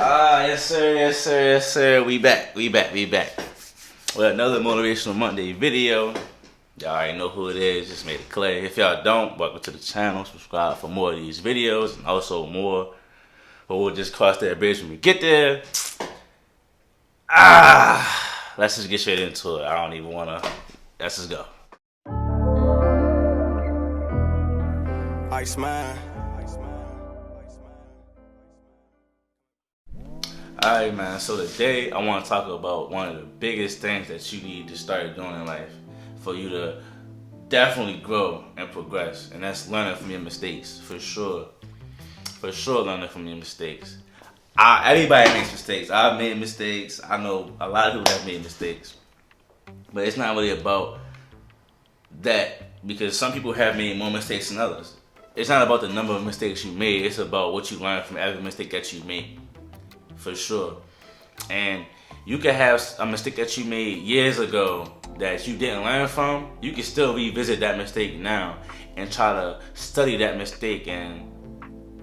Yes sir, yes sir, yes sir. We back. With another Motivational Monday video. Y'all already know who it is, just made it clear. If y'all don't, welcome to the channel. Subscribe for more of these videos and also more. But we'll just cross that bridge when we get there. Let's just get straight into it. I don't even wanna. Let's just go. Iceman. Alright man, so today I want to talk about one of the biggest things that you need to start doing in life for you to definitely grow and progress, and that's learning from your mistakes. For sure learning from your mistakes. Everybody makes mistakes. I've made mistakes. I know a lot of people have made mistakes, but it's not really about that, because some people have made more mistakes than others. It's not about the number of mistakes you made, it's about what you learn from every mistake that you made. For sure. And you can have a mistake that you made years ago that you didn't learn from. You can still revisit that mistake now and try to study that mistake and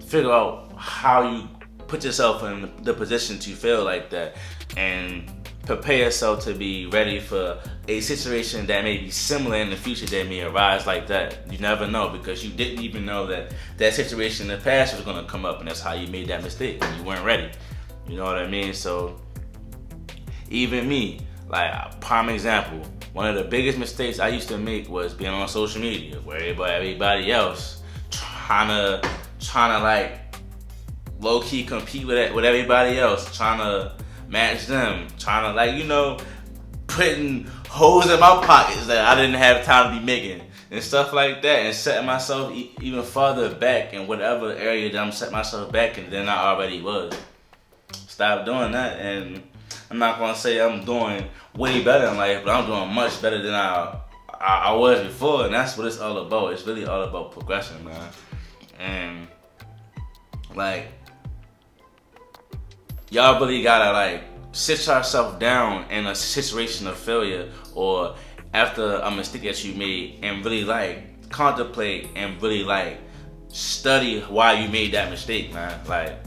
figure out how you put yourself in the position to feel like that, and prepare yourself to be ready for a situation that may be similar in the future that may arise like that. You never know, because you didn't even know that that situation in the past was going to come up, and that's how you made that mistake. You weren't ready. You know what I mean? So even me, like a prime example, one of the biggest mistakes I used to make was being on social media, where everybody else trying to like low-key compete with everybody else, trying to match them, trying to, like, you know, putting holes in my pockets that I didn't have time to be making and stuff like that, and setting myself even farther back in whatever area that I'm setting myself back in than I already was. Stop doing that, and I'm not gonna say I'm doing way better in life, but I'm doing much better than I was before, and that's what it's all about. It's really all about progression, man. And like, y'all really gotta like sit yourself down in a situation of failure or after a mistake that you made, and really like contemplate and really like study why you made that mistake, man. Like,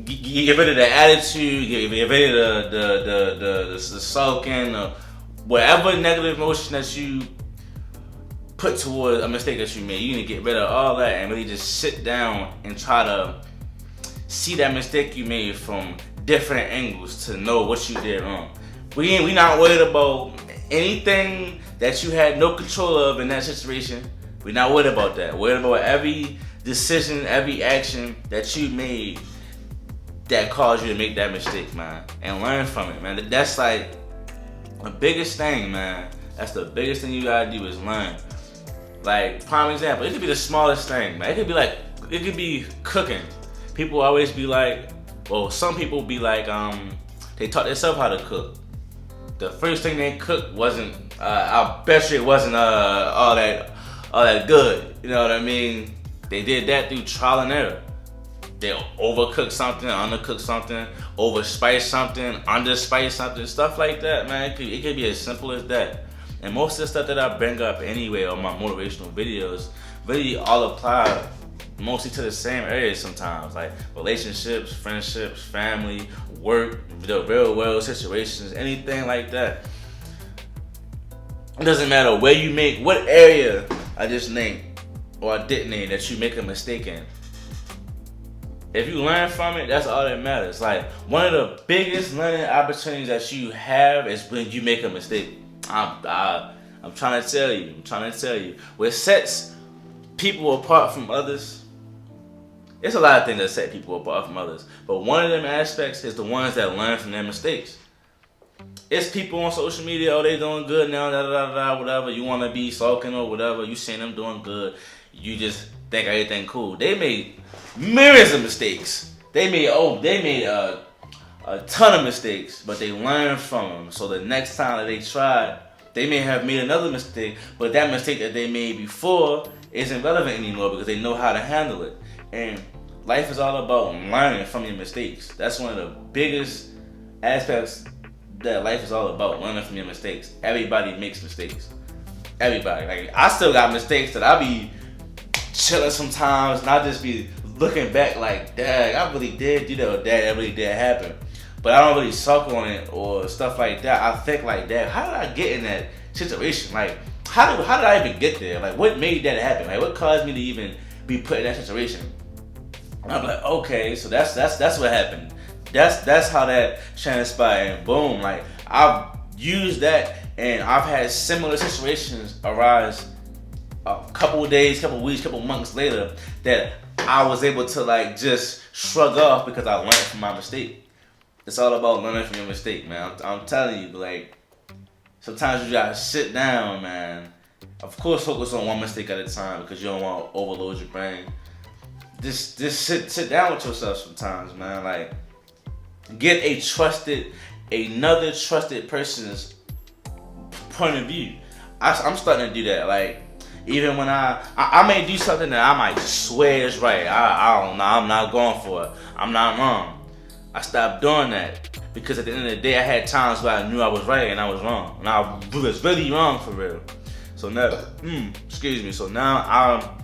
get rid of the attitude, get rid of the sulking, whatever negative emotion that you put toward a mistake that you made. You need to get rid of all that and really just sit down and try to see that mistake you made from different angles to know what you did wrong. We not worried about anything that you had no control of in that situation. We're not worried about that. We're worried about every decision, every action that you made that caused you to make that mistake, man, and learn from it, man. That's like the biggest thing, man. That's the biggest thing you gotta do is learn. Like, prime example, it could be the smallest thing, man. It could be cooking. People always be like, well, some people be like, they taught themselves how to cook. The first thing they cooked wasn't, I bet you it wasn't all that good. You know what I mean? They did that through trial and error. They overcook something, undercook something, overspice something, underspice something, stuff like that, man. It could be as simple as that. And most of the stuff that I bring up anyway on my motivational videos really all apply mostly to the same areas sometimes, like relationships, friendships, family, work, the real world situations, anything like that. It doesn't matter where you make, what area I just named or I didn't name that you make a mistake in. If you learn from it, that's all that matters. Like, one of the biggest learning opportunities that you have is when you make a mistake. I'm trying to tell you. What sets people apart from others, it's a lot of things that set people apart from others, but one of them aspects is the ones that learn from their mistakes. It's people on social media, oh, they doing good now, whatever. You want to be sulking or whatever. You seen them doing good. You just think everything cool. They made myriads of mistakes. They made a ton of mistakes, but they learned from them. So the next time that they tried, they may have made another mistake, but that mistake that they made before isn't relevant anymore because they know how to handle it. And life is all about learning from your mistakes. That's one of the biggest aspects that life is all about, learning from your mistakes. Everybody makes mistakes. Everybody. Like, I still got mistakes that I be chilling sometimes and I just be looking back like, dang, I really did do that, or that really did happen. But I don't really suck on it or stuff like that. I think like, dang, how did I get in that situation? Like, how did I even get there? Like, what made that happen? Like, what caused me to even be put in that situation? And I'm like, okay, so that's what happened. That's how that transpired, and boom, like I've used that, and I've had similar situations arise a couple of days, couple of weeks, couple of months later that I was able to like just shrug off because I learned from my mistake. It's all about learning from your mistake, man. I'm telling you, like, sometimes you gotta sit down, man. Of course, focus on one mistake at a time because you don't want to overload your brain. Just sit down with yourself sometimes, man. Like, get another trusted person's point of view. I'm starting to do that. Like, even when I may do something that I might swear is right. I don't know. I'm not going for it. I'm not wrong. I stopped doing that because at the end of the day, I had times where I knew I was right and I was wrong, and I was really wrong for real. So now, excuse me. So now,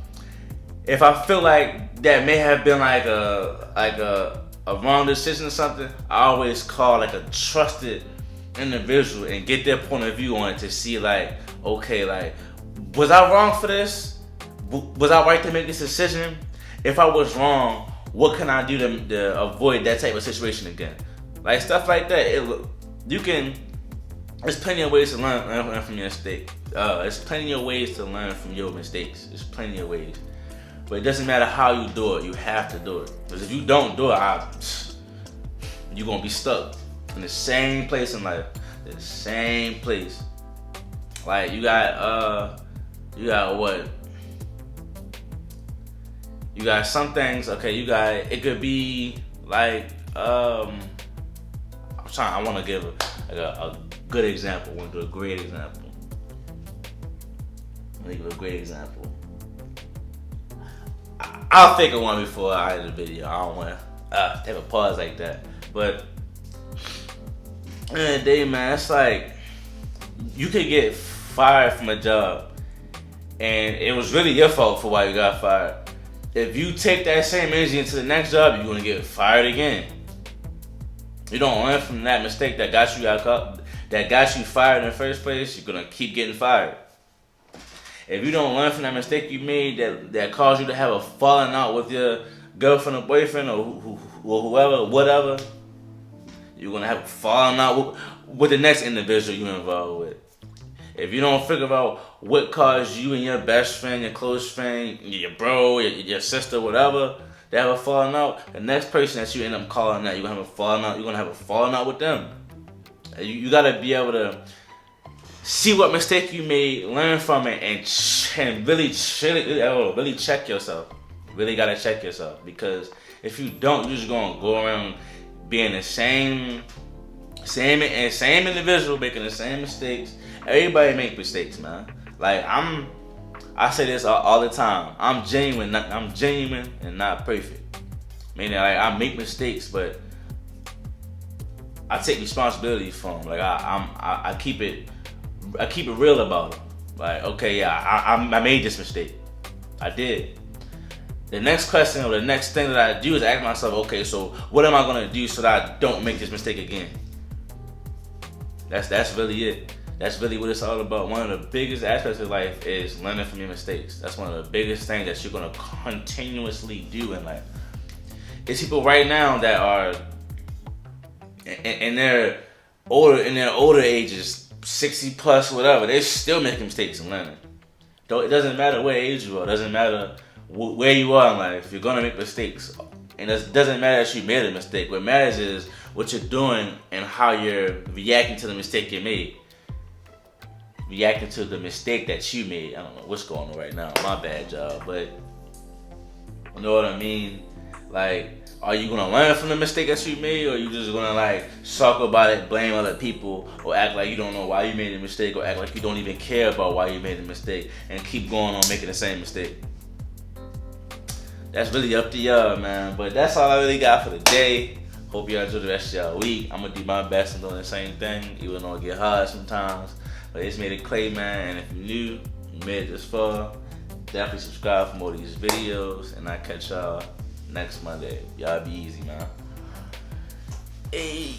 if I feel like that may have been like a wrong decision or something, I always call like a trusted individual and get their point of view on it to see like, okay, like, was I wrong for this? Was I right to make this decision? If I was wrong, what can I do to avoid that type of situation again? Like, stuff like that. There's plenty of ways to learn from your mistake. There's plenty of ways to learn from your mistakes. There's plenty of ways. But it doesn't matter how you do it, you have to do it. Because if you don't do it, you're going to be stuck in the same place in life. The same place. Like, you got what? You got some things, okay, it could be like, I want to give a good example. I want to do a great example. Let me give a great example. I'll think of one before I edit the video. I don't want to take a pause like that. But at the end of the day, man, it's like you could get fired from a job, and it was really your fault for why you got fired. If you take that same energy into the next job, you're gonna get fired again. You don't learn from that mistake that got you fired in the first place, you're gonna keep getting fired. If you don't learn from that mistake you made that caused you to have a falling out with your girlfriend or boyfriend or whoever, whatever, you're gonna have a falling out with the next individual you're involved with. If you don't figure out what caused you and your best friend, your close friend, your bro, your sister, whatever, to have a falling out, the next person that you end up calling out, you're gonna have a falling out with them. You gotta be able to see what mistake you made, learn from it, and really check yourself. Really gotta check yourself, because if you don't, you're just gonna go around being the same individual, making the same mistakes. Everybody make mistakes, man. Like, I say this all the time. I'm genuine and not perfect. Meaning, like, I make mistakes, but I take responsibility for them. Like, I keep it real about them. Like, okay, yeah, I made this mistake. I did. The next question or the next thing that I do is ask myself, okay, so what am I gonna do so that I don't make this mistake again? That's really it. That's really what it's all about. One of the biggest aspects of life is learning from your mistakes. That's one of the biggest things that you're gonna continuously do in life. It's people right now that are in their older ages, 60 plus, whatever. They're still making mistakes and learning. It doesn't matter what age you are. It doesn't matter where you are in life. You're gonna make mistakes, and it doesn't matter if you made a mistake. What matters is what you're doing and how you're reacting to the mistake you made. Reacting to the mistake that you made. I don't know what's going on right now. My bad, y'all. But you know what I mean? Like, are you gonna learn from the mistake that you made, or are you just gonna like talk about it, blame other people, or act like you don't know why you made a mistake, or act like you don't even care about why you made a mistake, and keep going on making the same mistake? That's really up to y'all, man. But that's all I really got for the day. Hope y'all enjoy the rest of y'all week. I'm gonna do my best in doing the same thing, even though it get hard sometimes. But it's made it Clay, man, and if you're new, you made it this far, definitely subscribe for more of these videos, and I'll catch y'all next Monday. Y'all be easy, man. Hey.